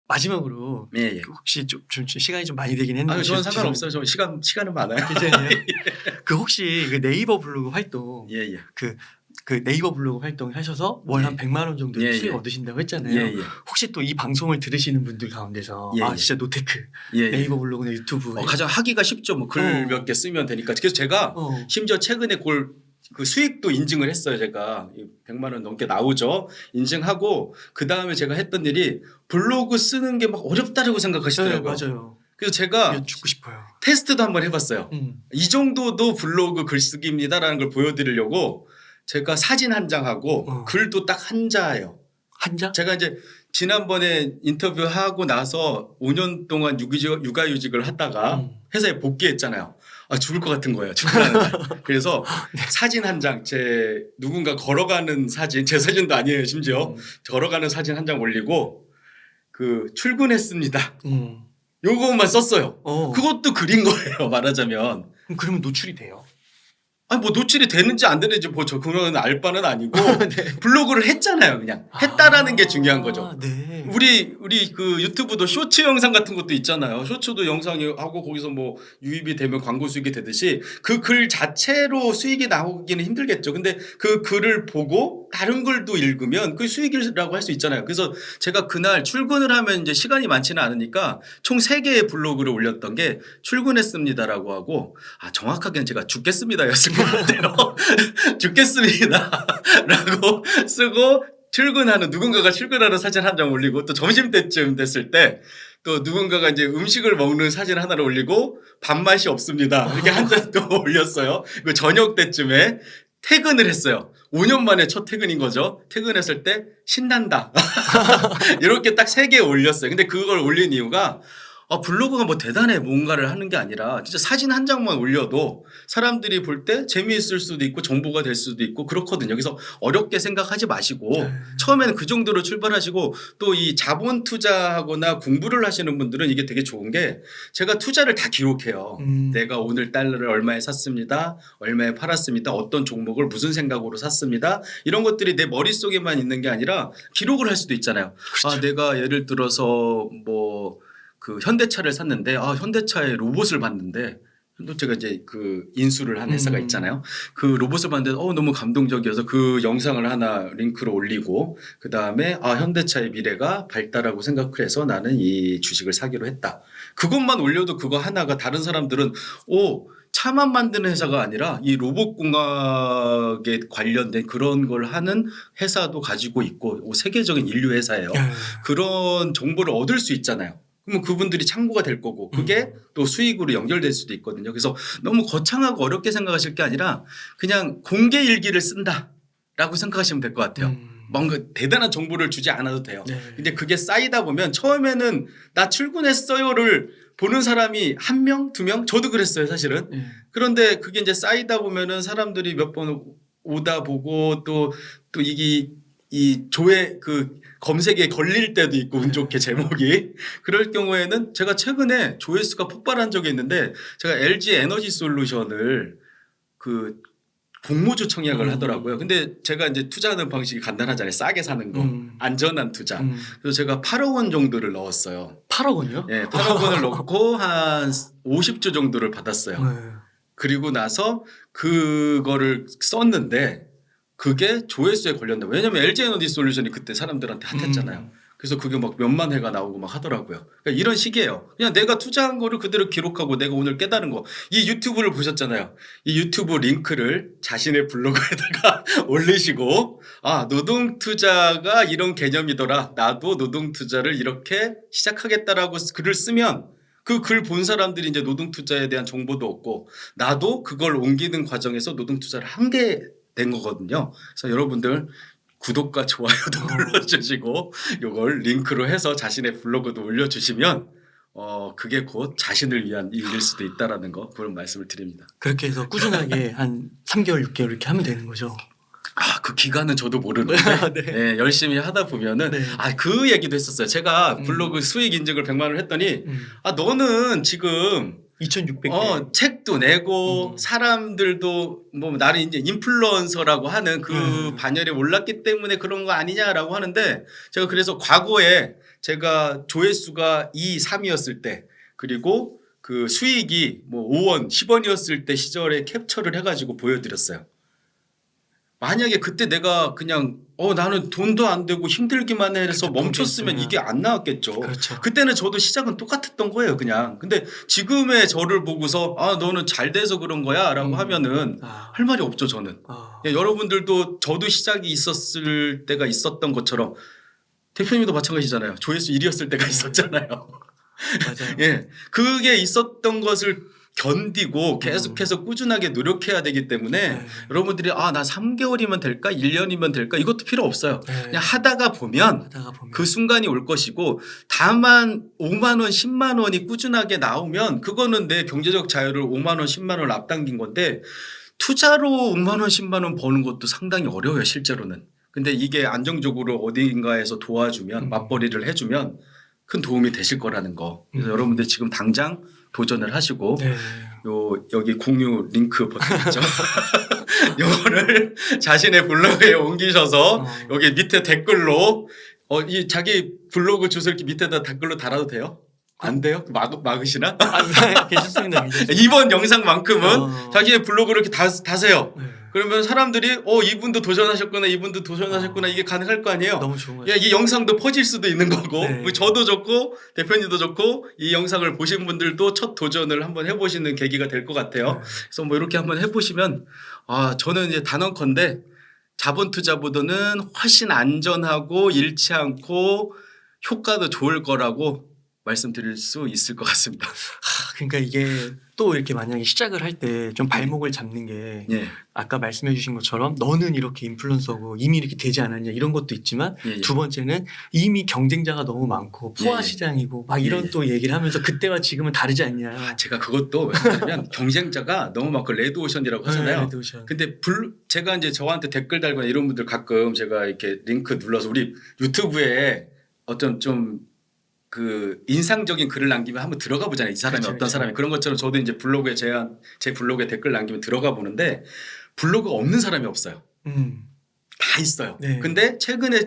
마지막으로 예. 혹시 좀 시간이 좀 많이 되긴 했는데 저는 상관없어요. 저 시간은 많아요. 괜찮아요. 그 혹시 그 네이버 블로그 활동 예. 그 네이버 블로그 활동 하셔서 월 한 100만 원 정도 예, 수익 예. 얻으신다고 했잖아요. 예. 혹시 또 이 방송을 들으시는 분들 가운데서 예, 아 예. 진짜 노테크 예. 네이버 블로그나 유튜브 가장 하기가 쉽죠. 뭐 글 몇 개 쓰면 되니까. 그래서 제가 심지어 최근에 그 수익도 인증을 했어요. 제가 100만 원 넘게 나오죠. 인증하고 그 다음에 제가 했던 일이 블로그 쓰는 게 막 어렵다라고 생각하시더라고요. 네, 맞아요. 그래서 제가 죽고 싶어요. 테스트도 한번 해봤어요. 이 정도도 블로그 글쓰기입니다라는 걸 보여드리려고 제가 사진 한 장하고 글도 딱 한자예요. 한자? 제가 이제 지난번에 인터뷰하고 나서 5년 동안 육아휴직을 하다가 회사에 복귀했잖아요. 죽을 것 같은 거예요. 출근하는 날. 그래서 네. 사진 한 장, 누군가 걸어가는 사진, 제 사진도 아니에요. 심지어 걸어가는 사진 한 장 올리고 출근했습니다. 요것만 썼어요. 그것도 글인 거예요. 말하자면. 그러면 노출이 돼요? 뭐 노출이 되는지 안 되는지 그건 알 바는 아니고 네. 블로그를 했잖아요. 그냥 했다라는 게 중요한 거죠. 네. 우리 그 유튜브도 쇼츠 영상 같은 것도 있잖아요. 쇼츠도 영상이 하고 거기서 뭐 유입이 되면 광고 수익이 되듯이 그 글 자체로 수익이 나오기는 힘들겠죠. 근데 그 글을 보고 다른 글도 읽으면 그 수익이라고 할 수 있잖아요. 그래서 제가 그날 출근을 하면 이제 시간이 많지는 않으니까 총 3개의 블로그를 올렸던 게 출근했습니다라고 하고 정확하게는 제가 죽겠습니다였을 것 같아요. 죽겠습니다라고 쓰고 누군가가 출근하는 사진 한 장 올리고 또 점심때쯤 됐을 때 또 누군가가 이제 음식을 먹는 사진 하나를 올리고 밥맛이 없습니다. 이렇게 한 장 또 올렸어요. 그 저녁 때쯤에 퇴근을 했어요. 5년 만에 첫 퇴근인 거죠. 퇴근했을 때 신난다. 이렇게 딱 3개 올렸어요. 근데 그걸 올린 이유가 블로그가 뭐 대단해 뭔가를 하는 게 아니라 진짜 사진 한 장만 올려도 사람들이 볼 때 재미있을 수도 있고 정보가 될 수도 있고 그렇거든요. 그래서 어렵게 생각하지 마시고 처음에는 그 정도로 출발하시고 또 이 자본 투자하거나 공부를 하시는 분들은 이게 되게 좋은 게 제가 투자를 다 기록해요. 내가 오늘 달러를 얼마에 샀습니다. 얼마에 팔았습니다. 어떤 종목을 무슨 생각으로 샀습니다. 이런 것들이 내 머릿속에만 있는 게 아니라 기록을 할 수도 있잖아요. 그렇죠. 내가 예를 들어서 그 현대차를 샀는데 현대차의 로봇을 봤는데 또 제가 이제 그 인수를 한 회사가 있잖아요. 그 로봇을 봤는데 너무 감동적이어서 그 영상을 하나 링크로 올리고 그 다음에 현대차의 미래가 밝다라고 생각을 해서 나는 이 주식을 사기로 했다. 그것만 올려도 그거 하나가 다른 사람들은 차만 만드는 회사가 아니라 이 로봇공학에 관련된 그런 걸 하는 회사도 가지고 있고 세계적인 인류 회사예요. 그런 정보를 얻을 수 있잖아요. 그러면 그분들이 참고가 될 거고 그게 또 수익으로 연결될 수도 있거든요. 그래서 너무 거창하고 어렵게 생각하실 게 아니라 그냥 공개 일기를 쓴다라고 생각하시면 될 것 같아요. 뭔가 대단한 정보를 주지 않아도 돼요. 근데 그게 쌓이다 보면 처음에는 나 출근했어요를 보는 사람이 1명, 2명 저도 그랬어요 사실은. 그런데 그게 이제 쌓이다 보면은 사람들이 몇 번 오다 보고 또 이 조회 검색에 걸릴 때도 있고 운 좋게 제목이 그럴 경우에는 제가 최근에 조회수가 폭발한 적이 있는데 제가 LG 에너지 솔루션을 공모주 청약을 하더라고요. 근데 제가 이제 투자하는 방식이 간단하잖아요. 싸게 사는 거 안전한 투자. 그래서 제가 8억 원 정도를 넣었어요. 8억 원이요? 네, 8억 원을 넣고 한 50주 정도를 받았어요. 그리고 나서 그거를 썼는데 그게 조회수에 걸렸나. 왜냐하면 LG 에너지 솔루션이 그때 사람들한테 핫했잖아요. 그래서 그게 막 몇만 회가 나오고 막 하더라고요. 그러니까 이런 식이에요. 그냥 내가 투자한 거를 그대로 기록하고 내가 오늘 깨달은 거. 이 유튜브를 보셨잖아요. 이 유튜브 링크를 자신의 블로그에다가 올리시고 노동 투자가 이런 개념이더라. 나도 노동 투자를 이렇게 시작하겠다라고 글을 쓰면 그 글 본 사람들이 이제 노동 투자에 대한 정보도 얻고 나도 그걸 옮기는 과정에서 노동 투자를 한 게 된 거거든요. 그래서 여러분들 구독과 좋아요도 눌러주시고 이걸 링크로 해서 자신의 블로그도 올려주시면 그게 곧 자신을 위한 일일 수도 있다라는 거 그런 말씀을 드립니다. 그렇게 해서 꾸준하게 한 3개월, 6개월 이렇게 하면 되는 거죠. 그 기간은 저도 모르는데 네, 열심히 하다 보면은 그 얘기도 했었어요. 제가 블로그 수익 인증을 100만 원을 했더니 너는 지금 2,600개. 책도 내고 사람들도 나를 이제 인플루언서라고 하는 그 반열에 올랐기 때문에 그런 거 아니냐라고 하는데 제가 그래서 과거에 제가 조회수가 2, 3이었을 때 그리고 그 수익이 뭐 5원, 10원이었을 때 시절에 캡처를 해가지고 보여드렸어요. 만약에 그때 내가 그냥 나는 돈도 안 되고 힘들기만 해서 그쵸, 멈췄으면 포기했으면. 이게 안 나왔겠죠. 그렇죠. 그때는 저도 시작은 똑같았던 거예요, 그냥. 근데 지금의 저를 보고서 너는 잘 돼서 그런 거야라고 하면은 아, 할 말이 없죠, 저는. 아, 예, 여러분들도 저도 시작이 있었을 때가 있었던 것처럼 대표님도 마찬가지잖아요. 조회수 1위였을 때가 있었잖아요. 맞아요. 예, 그게 있었던 것을 견디고 계속해서 꾸준하게 노력해야 되기 때문에 네. 여러분들이 나 3개월이면 될까? 1년이면 될까? 이것도 필요 없어요. 네. 그냥 하다가 보면 하다가 보면 그 순간이 올 것이고 다만 5만 원, 10만 원이 꾸준하게 나오면 그거는 내 경제적 자유를 5만 원, 10만 원을 앞당긴 건데 투자로 5만 원, 10만 원 버는 것도 상당히 어려워요, 실제로는. 근데 이게 안정적으로 어딘가에서 도와주면 맞벌이를 해주면 큰 도움이 되실 거라는 거. 그래서 여러분들 지금 당장 도전을 하시고 네. 여기 공유 링크 버튼 있죠. 요거를 자신의 블로그에 옮기셔서 여기 밑에 댓글로 이 자기 블로그 주소 이렇게 밑에다 댓글로 달아도 돼요? 안 돼요? 막으시나? 괜찮습니다. 괜찮습니다. 이번 영상만큼은 어. 자기의 블로그를 이렇게 다세요. 네. 그러면 사람들이 이분도 도전하셨구나, 이분도 도전하셨구나 이게 가능할 거 아니에요. 너무 좋은 것 예, 같아요. 이 영상도 퍼질 수도 있는 거고 네. 저도 좋고 대표님도 좋고 이 영상을 보신 분들도 첫 도전을 한번 해보시는 계기가 될 것 같아요. 네. 그래서 뭐 이렇게 한번 해보시면 저는 이제 단언컨대 자본 투자보다는 훨씬 안전하고 잃지 않고 효과도 좋을 거라고 말씀드릴 수 있을 것 같습니다. 그러니까 이게 또 이렇게 만약에 시작을 할 때 좀 발목을 잡는 게 예, 아까 말씀해 주신 것처럼 너는 이렇게 인플루언서고 이미 이렇게 되지 않았냐 이런 것도 있지만 예, 예. 두 번째는 이미 경쟁자가 너무 많고 포화 예, 예. 시장이고 막 이런 예, 예. 또 얘기를 하면서 그때와 지금은 다르지 않냐. 제가 그것도 왜냐하면 경쟁자가 너무 많고 레드오션이라고 하잖아요. 레드오션. 근데 제가 이제 저한테 댓글 달거나 이런 분들 가끔 제가 이렇게 링크 눌러서 우리 유튜브에 어떤 좀 그 인상적인 글을 남기면 한번 들어가 보잖아요. 이 사람이 그렇죠, 어떤 그렇죠. 사람이 그런 것처럼 저도 이제 블로그에 제 블로그에 댓글 남기면 들어가 보는데 블로그가 없는 사람이 없어요. 다 있어요. 네. 근데 최근에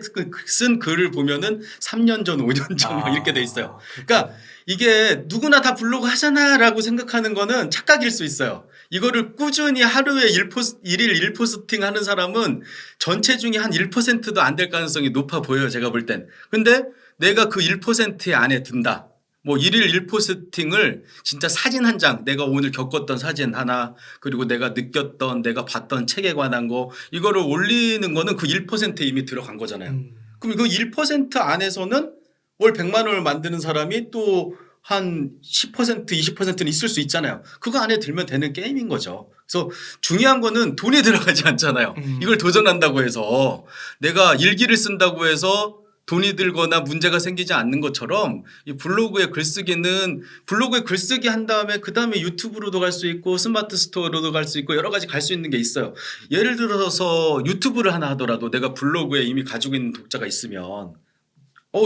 쓴 글을 보면은 3년 전, 5년 전 막 이렇게 돼 있어요. 그러니까 이게 누구나 다 블로그 하잖아라고 생각하는 거는 착각일 수 있어요. 이거를 꾸준히 하루에 1일 1포스팅 하는 사람은 전체 중에 한 1%도 안 될 가능성이 높아 보여요. 제가 볼 땐. 근데 내가 그 1% 안에 든다. 뭐 1일 1포스팅을 진짜 사진 한 장, 내가 오늘 겪었던 사진 하나, 그리고 내가 느꼈던, 내가 봤던 책에 관한 거, 이거를 올리는 거는 그 1%에 이미 들어간 거잖아요. 그럼 그 1% 안에서는 월 100만 원을 만드는 사람이 또 한 10%, 20%는 있을 수 있잖아요. 그거 안에 들면 되는 게임인 거죠. 그래서 중요한 거는 돈이 들어가지 않잖아요. 이걸 도전한다고 해서 내가 일기를 쓴다고 해서 돈이 들거나 문제가 생기지 않는 것처럼 이 블로그의 글쓰기는 블로그에 글쓰기 한 다음에 그 다음에 유튜브로도 갈 수 있고 스마트 스토어로도 갈 수 있고 여러 가지 갈 수 있는 게 있어요. 예를 들어서 유튜브를 하나 하더라도 내가 블로그에 이미 가지고 있는 독자가 있으면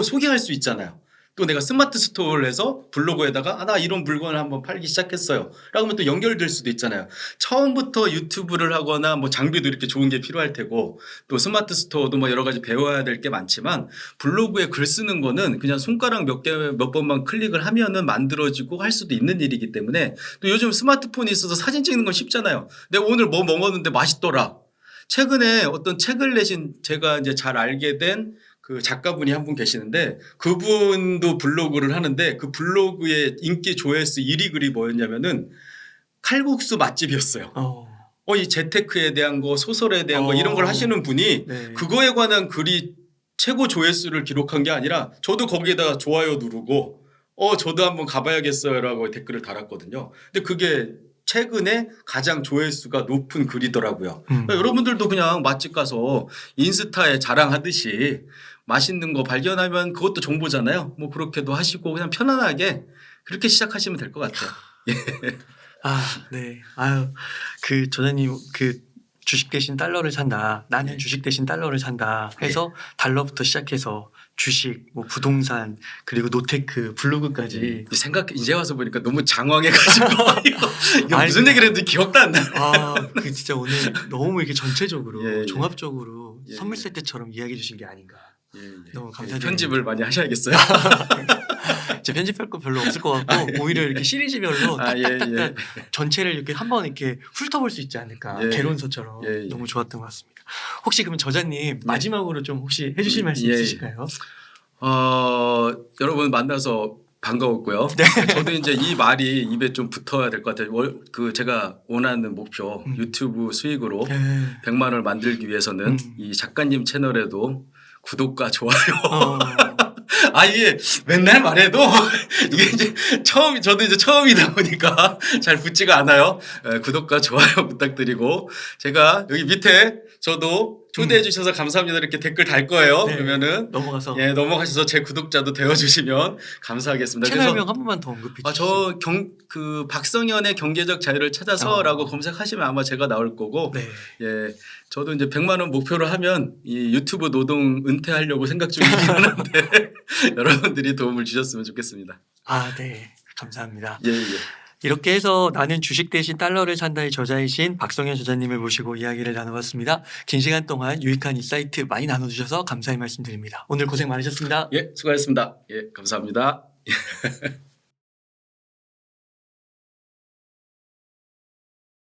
소개할 수 있잖아요. 또 내가 스마트 스토어를 해서 블로그에다가 나 이런 물건을 한번 팔기 시작했어요 라고 하면 또 연결될 수도 있잖아요. 처음부터 유튜브를 하거나 뭐 장비도 이렇게 좋은 게 필요할 테고 또 스마트 스토어도 뭐 여러 가지 배워야 될 게 많지만 블로그에 글 쓰는 거는 그냥 손가락 몇 번만 클릭을 하면은 만들어지고 할 수도 있는 일이기 때문에 또 요즘 스마트폰이 있어서 사진 찍는 건 쉽잖아요. 내가 오늘 뭐 먹었는데 맛있더라. 최근에 어떤 책을 내신 제가 이제 잘 알게 된 그 작가분이 한 분 계시는데 그분도 블로그를 하는데 그 블로그의 인기 조회수 1위 글이 뭐였냐면은 칼국수 맛집이었어요. 이 재테크에 대한 거, 소설에 대한 거 이런 걸 하시는 분이 네. 그거에 관한 글이 최고 조회수를 기록한 게 아니라 저도 거기에다가 좋아요 누르고 저도 한번 가봐야겠어요라고 댓글을 달았거든요. 근데 그게 최근에 가장 조회수가 높은 글이더라고요. 그러니까 여러분들도 그냥 맛집 가서 인스타에 자랑하듯이 맛있는 거 발견하면 그것도 정보잖아요. 뭐 그렇게도 하시고 그냥 편안하게 그렇게 시작하시면 될 것 같아요. 네. 아유, 그 저자님 그 주식 대신 달러를 산다. 나는 주식 대신 달러를 산다. 해서 달러부터 시작해서 주식, 뭐 부동산, 그리고 노테크, 블로그까지. 이제 와서 보니까 너무 장황해가지고 이거 아니, 무슨 얘기를 했는지 기억도 안 나요. 그 진짜 오늘 너무 이렇게 전체적으로 예. 종합적으로 예. 선물 세트처럼 이야기해 주신 게 아닌가. 너무 예, 감사드립니다. 편집을 많이 하셔야겠어요. 제 편집할 거 별로 없을 것 같고 오히려 이렇게 시리즈별로 아, 예, 딱딱딱딱 전체를 이렇게 한번 이렇게 훑어볼 수 있지 않을까. 예, 개론서처럼 예, 예. 너무 좋았던 것 같습니다. 혹시 그럼 저자님 마지막으로 좀 혹시 해주실 말씀 예, 예. 있으실까요? 여러분 만나서 반가웠고요. 네. 저도 이제 이 말이 입에 좀 붙어야 될 것 같아요. 그 제가 원하는 목표 유튜브 수익으로 네. 100만 원을 만들기 위해서는 이 작가님 채널에도 구독과 좋아요. 이게 맨날 말해도 이게 이제 저도 이제 처음이다 보니까 잘 붙지가 않아요. 구독과 좋아요 부탁드리고 제가 여기 밑에 저도 초대해 주셔서 감사합니다 이렇게 댓글 달 거예요. 네. 그러면은 넘어가서 넘어가셔서 제 구독자도 되어 주시면 감사하겠습니다. 채널명 한 번만 더 언급해 주시죠. 저 박성현의 경제적 자유를 찾아서라고 검색하시면 아마 제가 나올 거고 네. 저도 이제 100만 원 목표로 하면 이 유튜브 노동 은퇴하려고 생각 중이긴 한데 여러분들이 도움을 주셨으면 좋겠습니다. 네. 감사합니다. 예. 이렇게 해서 나는 주식 대신 달러를 산다의 저자이신 박성현 저자님을 모시고 이야기를 나눠봤습니다. 긴 시간 동안 유익한 인사이트 많이 나눠주셔서 감사의 말씀드립니다. 오늘 고생 많으셨습니다. 예, 수고하셨습니다. 예, 감사합니다.